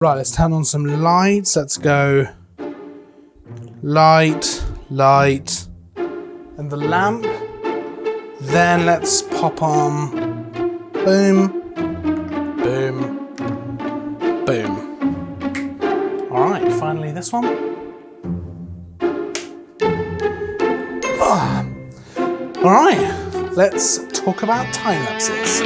Right, let's turn on some lights. Let's go light, light, and the lamp. Then let's pop on boom, boom, boom. All right, finally this one. All right, let's talk about time lapses.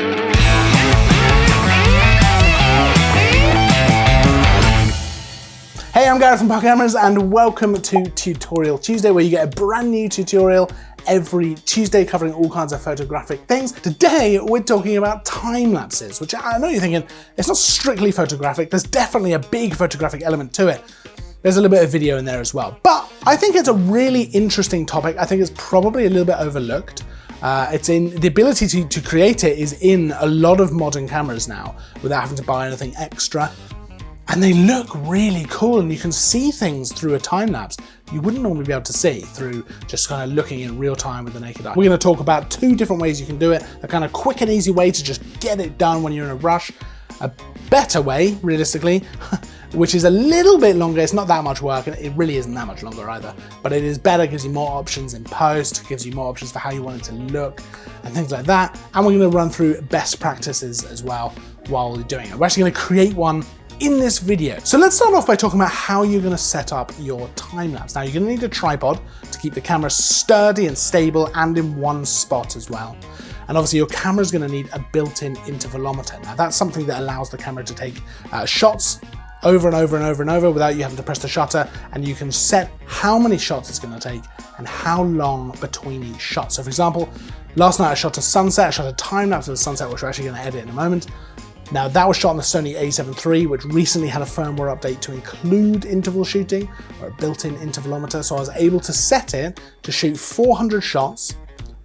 Hey, I'm Gareth from Park Cameras and welcome to Tutorial Tuesday, where you get a brand new tutorial every Tuesday covering all kinds of photographic things. Today, we're talking about time lapses, which I know you're thinking, it's not strictly photographic. There's definitely a big photographic element to it. There's a little bit of video in there as well. But I think it's a really interesting topic. I think it's probably a little bit overlooked. It's in the ability to create it is in a lot of modern cameras now without having to buy anything extra. And they look really cool, and you can see things through a time lapse you wouldn't normally be able to see through just kind of looking in real time with the naked eye. We're going to talk about two different ways you can do it, a kind of quick and easy way to just get it done when you're in a rush, a better way, realistically, which is a little bit longer. It's not that much work, and it really isn't that much longer either, but it is better, gives you more options in post, gives you more options for how you want it to look and things like that. And we're going to run through best practices as well while we're doing it. We're actually going to create one in this video. So let's start off by talking about how you're going to set up your time lapse. Now you're going to need a tripod to keep the camera sturdy and stable and in one spot as well. And obviously your camera is going to need a built-in intervalometer. Now that's something that allows the camera to take shots over and over and over and over without you having to press the shutter, and you can set how many shots it's going to take and how long between each shot. So for example, last night I shot a sunset, I shot a time lapse of the sunset, which we're actually going to edit in a moment. Now that was shot on the Sony a7 III, which recently had a firmware update to include interval shooting, or a built-in intervalometer, so I was able to set it to shoot 400 shots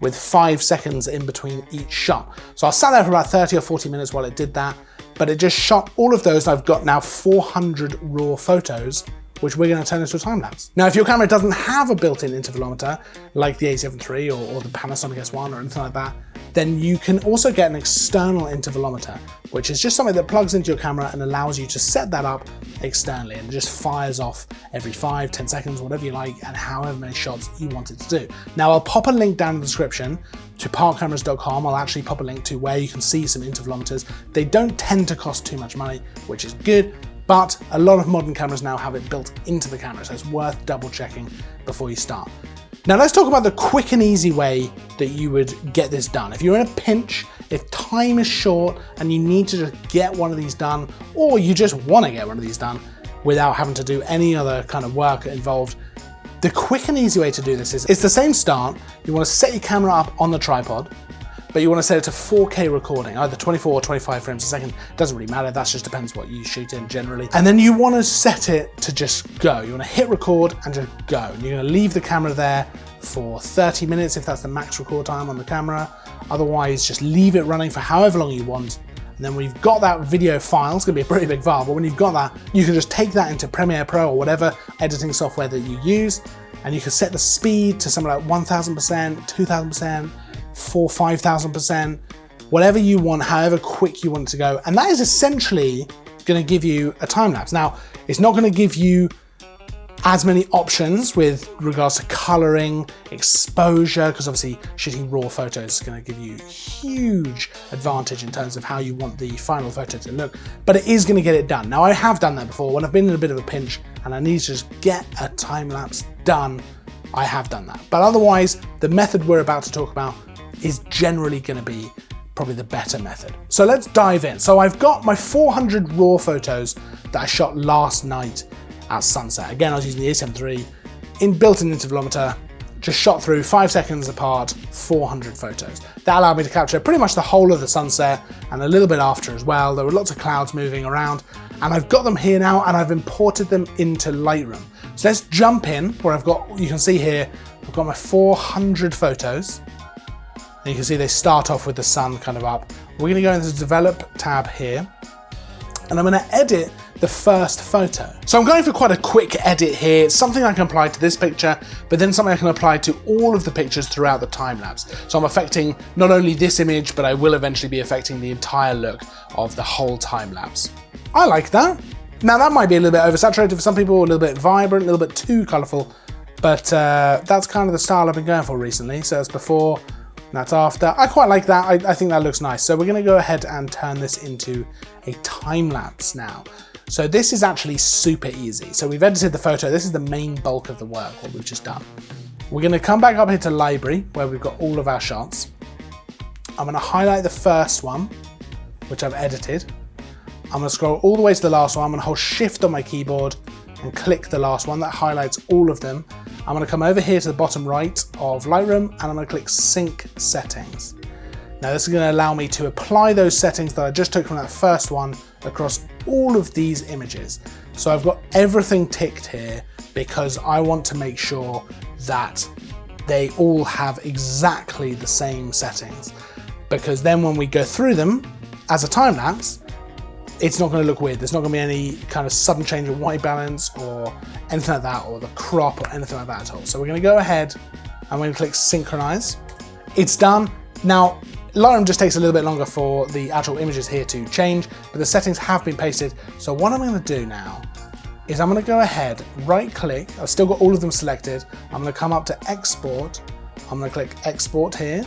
with 5 seconds in between each shot. So I sat there for about 30 or 40 minutes while it did that, but it just shot all of those. I've got now 400 raw photos, which we're going to turn into a time lapse. Now, if your camera doesn't have a built-in intervalometer, like the a7 III or the Panasonic S1 or anything like that, then you can also get an external intervalometer, which is just something that plugs into your camera and allows you to set that up externally, and just fires off every 5, 10 seconds, whatever you like, and however many shots you want it to do. Now, I'll pop a link down in the description to parkcameras.com. I'll actually pop a link to where you can see some intervalometers. They don't tend to cost too much money, which is good, but a lot of modern cameras now have it built into the camera, so it's worth double checking before you start. Now let's talk about the quick and easy way that you would get this done. If you're in a pinch, if time is short and you need to just get one of these done, or you just want to get one of these done without having to do any other kind of work involved, the quick and easy way to do this is, it's the same start. You want to set your camera up on the tripod, but you want to set it to 4K recording, either 24 or 25 frames a second. Doesn't really matter, that just depends what you shoot in generally. And then you want to set it to just go. You want to hit record and just go. And you're going to leave the camera there for 30 minutes if that's the max record time on the camera. Otherwise, just leave it running for however long you want. And then when you've got that video file, it's going to be a pretty big file, but when you've got that, you can just take that into Premiere Pro or whatever editing software that you use, and you can set the speed to something like 1000%, 2000%, 5,000%, whatever you want, however quick you want it to go. And that is essentially going to give you a time lapse. Now, it's not going to give you as many options with regards to coloring, exposure, because obviously shooting raw photos is going to give you huge advantage in terms of how you want the final photo to look, but it is going to get it done. Now, I have done that before when I've been in a bit of a pinch and I need to just get a time lapse done. I have done that, but otherwise the method we're about to talk about is generally going to be probably the better method. So let's dive in. So I've got my 400 raw photos that I shot last night at sunset. Again, I was using the a7 III in built-in intervalometer, just shot through 5 seconds apart, 400 photos. That allowed me to capture pretty much the whole of the sunset and a little bit after as well. There were lots of clouds moving around, and I've got them here now and I've imported them into Lightroom. So let's jump in where I've got, you can see here, I've got my 400 photos. And you can see they start off with the sun kind of up. We're gonna go into the Develop tab here, and I'm gonna edit the first photo. So I'm going for quite a quick edit here. It's something I can apply to this picture, but then something I can apply to all of the pictures throughout the time lapse. So I'm affecting not only this image, but I will eventually be affecting the entire look of the whole time lapse. I like that. Now that might be a little bit oversaturated for some people, a little bit vibrant, a little bit too colorful, but that's kind of the style I've been going for recently. So it's before, that's after. I quite like that. I think that looks nice. So we're gonna go ahead and turn this into a time lapse now. So this is actually super easy. So we've edited the photo. This is the main bulk of the work, what we've just done. We're gonna come back up here to library where we've got all of our shots. I'm gonna highlight the first one, which I've edited. I'm gonna scroll all the way to the last one. I'm gonna hold Shift on my keyboard and click the last one. That highlights all of them. I'm gonna come over here to the bottom right of Lightroom and I'm gonna click Sync Settings. Now this is gonna allow me to apply those settings that I just took from that first one across all of these images. So I've got everything ticked here because I want to make sure that they all have exactly the same settings. Because then when we go through them as a time lapse, it's not going to look weird. There's not going to be any kind of sudden change of white balance or anything like that, or the crop or anything like that at all. So we're going to go ahead and we're going to click Synchronize. It's done. Now, Lightroom just takes a little bit longer for the actual images here to change, but the settings have been pasted. So what I'm going to do now is I'm going to go ahead, right click. I've still got all of them selected. I'm going to come up to Export. I'm going to click Export here.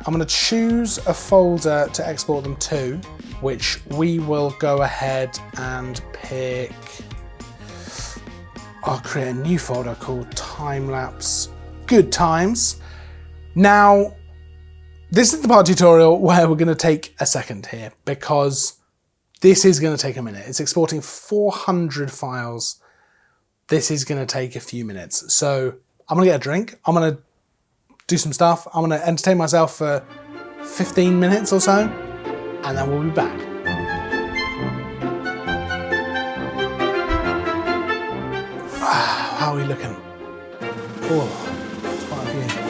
I'm going to choose a folder to export them to, which we will go ahead and pick. I'll create a new folder called Time-Lapse Good Times. Now, this is the part of the tutorial where we're going to take a second here because this is going to take a minute. It's exporting 400 files. This is going to take a few minutes. So I'm going to get a drink. I'm going to do some stuff. I'm going to entertain myself for 15 minutes or so, and then we'll be back. How are we looking? Oh, it's quite a few.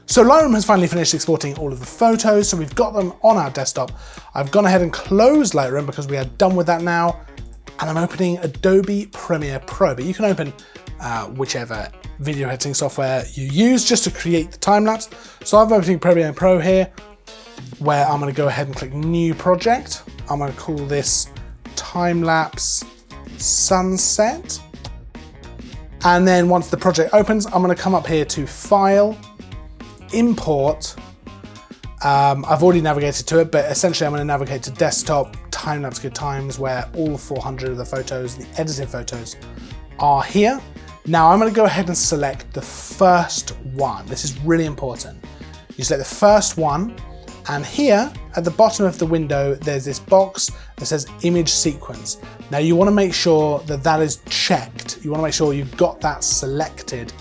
So Lightroom has finally finished exporting all of the photos, so we've got them on our desktop. I've gone ahead and closed Lightroom because we are done with that now, and I'm opening Adobe Premiere Pro, but you can open whichever video editing software you use just to create the time-lapse. So I'm opening Premiere Pro here, where I'm going to go ahead and click New Project. I'm going to call this Time-Lapse Sunset. And then once the project opens, I'm going to come up here to File, Import. I've already navigated to it, but essentially I'm going to navigate to Desktop, Time-Lapse Good Times, where all 400 of the photos, the edited photos, are here. Now I'm going to go ahead and select the first one. This is really important. You select the first one, and here at the bottom of the window there's this box that says Image Sequence. Now you want to make sure that that is checked. You want to make sure you've got that selected.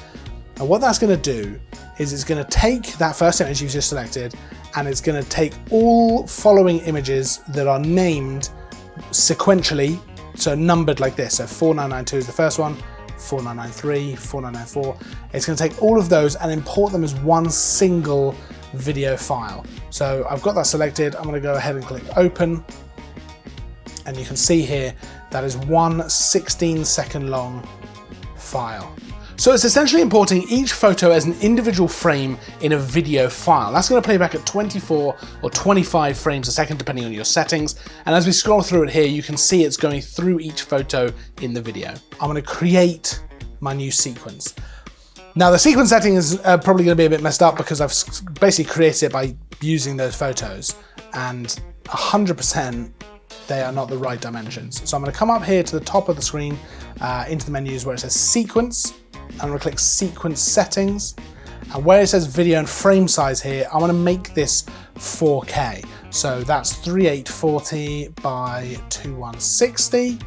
And what that's going to do is it's going to take that first image you've just selected and it's going to take all following images that are named sequentially, so numbered like this. So 4992 is the first one, 4993, 4994. It's going to take all of those and import them as one single video file. So I've got that selected. I'm going to go ahead and click Open. And you can see here that is one 16-second long file. So it's essentially importing each photo as an individual frame in a video file. That's going to play back at 24 or 25 frames a second, depending on your settings. And as we scroll through it here, you can see it's going through each photo in the video. I'm going to create my new sequence. Now the sequence setting is probably going to be a bit messed up because I've basically created it by using those photos, and 100% they are not the right dimensions. So I'm going to come up here to the top of the screen into the menus where it says Sequence. I'm going to click Sequence Settings, and where it says Video and Frame Size here, I want to make this 4K. So that's 3840 by 2160.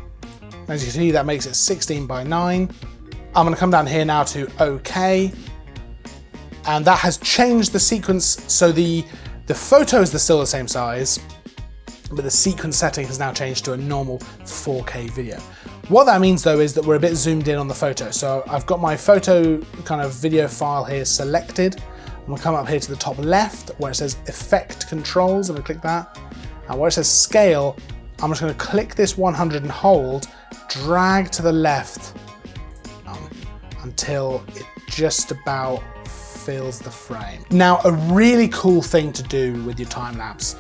As you can see, that makes it 16 by 9. I'm going to come down here now to OK, and that has changed the sequence. So the photos are still the same size, but the sequence setting has now changed to a normal 4K video. What that means though is that we're a bit zoomed in on the photo. So I've got my photo kind of video file here selected. I'm gonna come up here to the top left where it says Effect Controls, I'm gonna click that. And where it says Scale, I'm just gonna click this 100 and hold, drag to the left until it just about fills the frame. Now, a really cool thing to do with your time lapse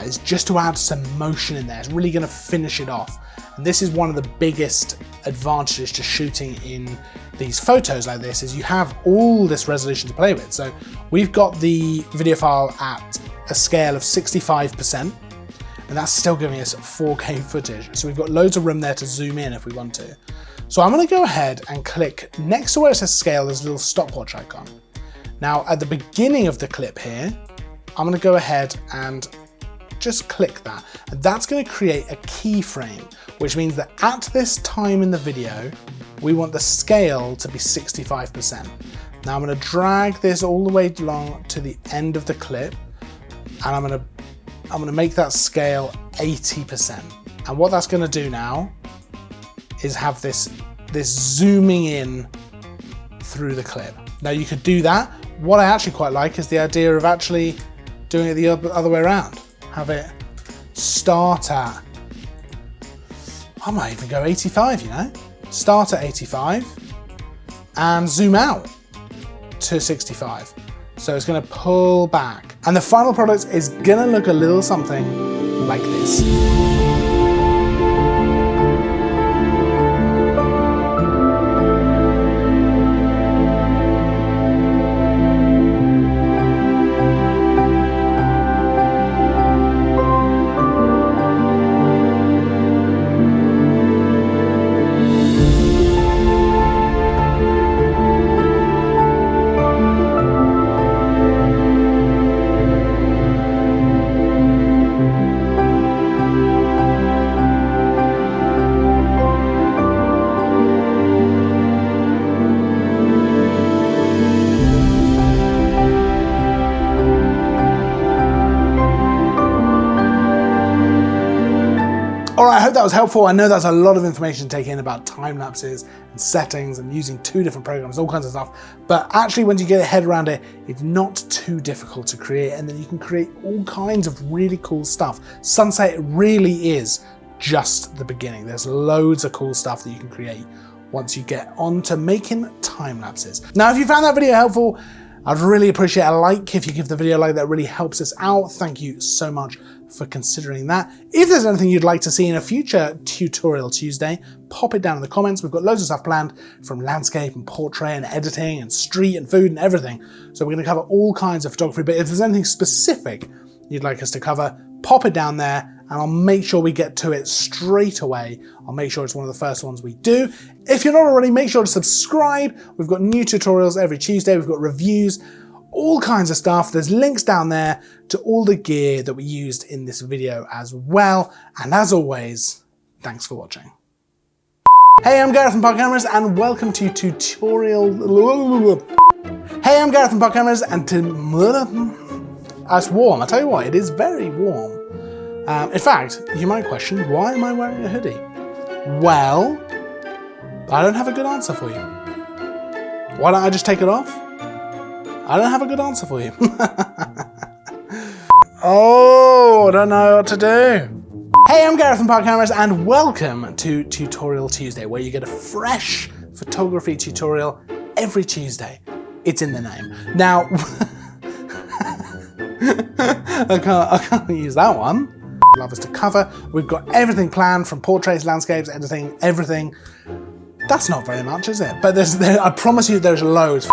is just to add some motion in there. It's really gonna finish it off. And this is one of the biggest advantages to shooting in these photos like this, is you have all this resolution to play with. So we've got the video file at a scale of 65%, and that's still giving us 4K footage. So we've got loads of room there to zoom in if we want to. So I'm gonna go ahead and click next to where it says scale, there's a little stopwatch icon. Now at the beginning of the clip here, I'm gonna go ahead and just click that. And that's gonna create a keyframe, which means that at this time in the video, we want the scale to be 65%. Now I'm gonna drag this all the way along to the end of the clip, and I'm gonna make that scale 80%. And what that's gonna do now is have this zooming in through the clip. Now you could do that. What I actually quite like is the idea of actually doing it the other way around. Have it start at, I might even go 85, you know? Start at 85 and zoom out to 65. So it's gonna pull back. And the final product is gonna look a little something like this. All right, I hope that was helpful. I know that's a lot of information to take in about time lapses and settings and using 2 different programs, all kinds of stuff. But actually, once you get your head around it, it's not too difficult to create, and then you can create all kinds of really cool stuff. Sunset really is just the beginning. There's loads of cool stuff that you can create once you get on to making time lapses. Now, if you found that video helpful, I'd really appreciate a like. If you give the video a like, that really helps us out. Thank you so much for considering that. If there's anything you'd like to see in a future Tutorial Tuesday, pop it down in the comments. We've got loads of stuff planned, from landscape and portrait and editing and street and food and everything. So we're gonna cover all kinds of photography, but if there's anything specific you'd like us to cover, pop it down there and I'll make sure we get to it straight away. I'll make sure it's one of the first ones we do. If you're not already, make sure to subscribe. We've got new tutorials every Tuesday. We've got reviews, all kinds of stuff. There's links down there to all the gear that we used in this video as well. And as always, thanks for watching. Hey, I'm Gareth from Pod Cameras and welcome to Tutorial... Hey, I'm Gareth from Pod Cameras and it's warm. I tell you what, it is very warm. In fact, you might question, why am I wearing a hoodie? Well, I don't have a good answer for you. Why don't I just take it off? I don't have a good answer for you. Oh, I don't know what to do. Hey, I'm Gareth from Pod Cameras and welcome to Tutorial Tuesday, where you get a fresh photography tutorial every Tuesday. It's in the name. Now, I can't use that one. Love us to cover. We've got everything planned, from portraits, landscapes, editing, everything. That's not very much, is it? But I promise you there's loads.